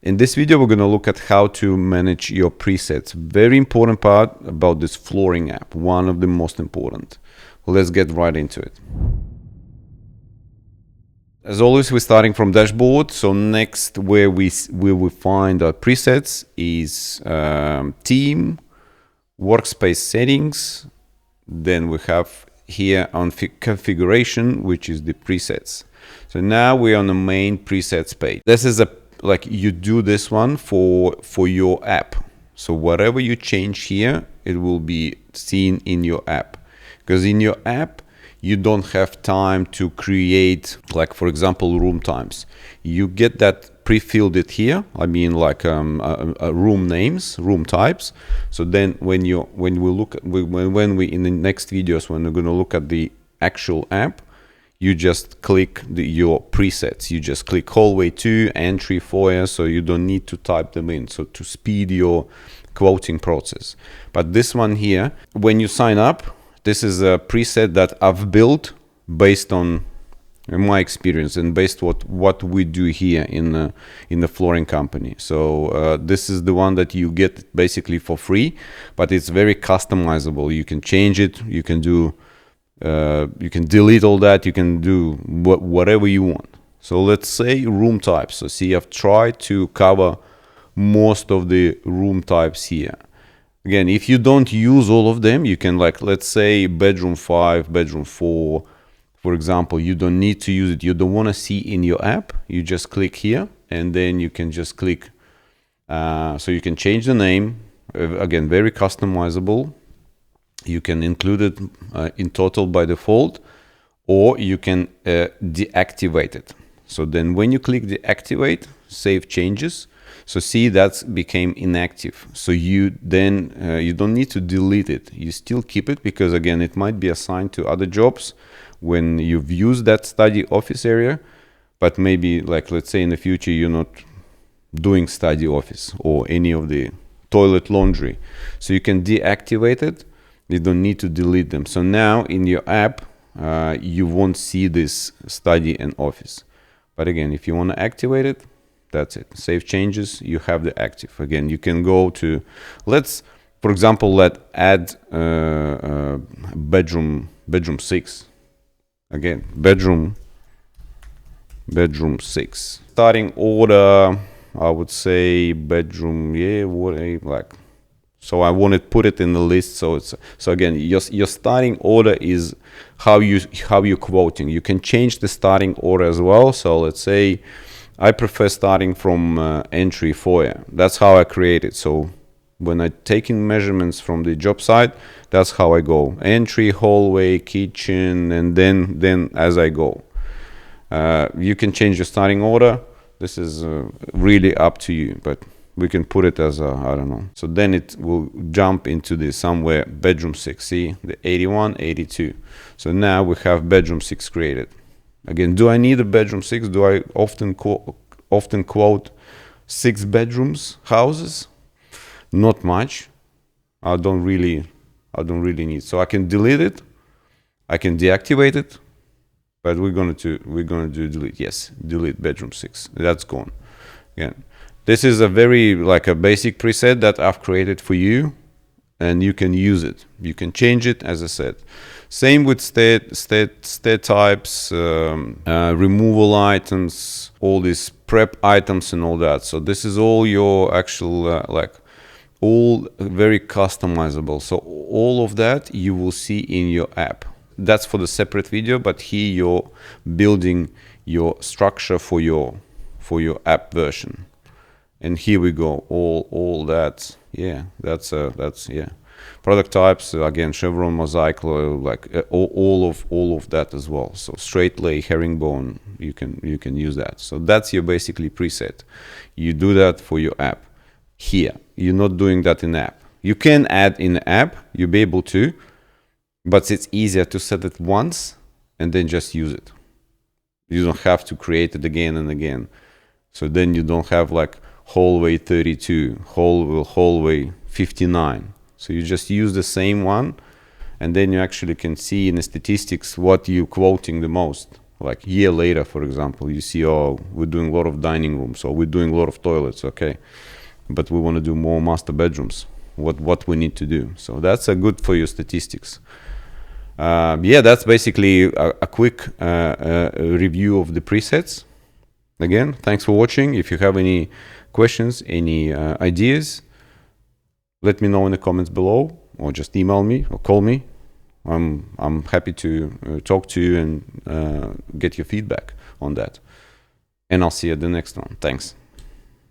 In this video, we're going to look at how to manage your presets. Very important part about this flooring app, one of the most important. Let's get right into it. As always, we're starting from dashboard. So next where we find our presets is team, workspace settings. Then we have here on configuration, which is the presets. So now we're on the main presets page. This is like you do this one for your app. So whatever you change here, it will be seen in your app. Because in your app, you don't have time to create, like for example, room times. You get that pre-filled it here. I mean, like room names, room types. So then when we in the next videos, when we're going to look at the actual app, you just click your presets. You just click hallway 2, entry, foyer, so you don't need to type them in. So to speed your quoting process. But this one here, when you sign up, this is a preset that I've built based on my experience and based what we do here in the flooring company. So this is the one that you get basically for free, but it's very customizable. You can change it. You can do. You can delete all that. You can do whatever you want. So let's say room types. So see, I've tried to cover most of the room types here. Again, if you don't use all of them, you can, like, let's say bedroom 5, bedroom 4, for example, you don't need to use it. You don't want to see in your app. You just click here and then you can just click. So you can change the name. Again, very customizable. You can include it in total by default, or you can deactivate it. So then when you click deactivate, save changes. So see, that's became inactive. So you then you don't need to delete it. You still keep it because again, it might be assigned to other jobs when you've used that study office area, but maybe, like, let's say in the future, you're not doing study office or any of the toilet laundry. So you can deactivate it. You don't need to delete them. So now in your app, you won't see this study and office. But again, if you want to activate it, that's it. Save changes, you have the active. Again, you can go to, for example, add bedroom 6. Again, bedroom 6. Starting order, I would say bedroom, so I want to put it in the list. So again, your starting order is how you're quoting. You can change the starting order as well. So let's say I prefer starting from entry foyer. That's how I create it. So when I taking measurements from the job site, that's how I go: entry, hallway, kitchen, and then as I go. You can change your starting order. This is really up to you, but we can put it as I don't know. So then it will jump into the somewhere bedroom 6. See the 81, 82. So now we have bedroom 6 created. Again, do I need a bedroom 6? Do I often quote 6 bedrooms houses? Not much. I don't really need. So I can delete it. I can deactivate it. But we're gonna do delete. Yes, delete bedroom 6. That's gone. Again, this is a very a basic preset that I've created for you, and you can use it. You can change it, as I said. Same with state types, removal items, all these prep items and all that. So this is all your actual, all very customizable. So all of that you will see in your app. That's for the separate video, but here you're building your structure for your app version. And here we go, all that, yeah, that's yeah. Product types, again, chevron, mosaic, all of that as well. So straight lay, herringbone, you can use that. So that's your basically preset. You do that for your app. Here, you're not doing that in app. You can add in the app, you'll be able to, but it's easier to set it once and then just use it. You don't have to create it again and again. So then you don't have hallway 32, hallway 59. So you just use the same one, and then you actually can see in the statistics what you're quoting the most. like year later, for example, you see, oh, we're doing a lot of dining rooms, or we're doing a lot of toilets, okay, but we want to do more master bedrooms. What we need to do. So that's a good for your statistics. Yeah, that's basically a quick review of the presets. Again, thanks for watching. If you have any questions, any ideas, let me know in the comments below, or just email me or call me. I'm happy to talk to you and get your feedback on that. And I'll see you at the next one. Thanks.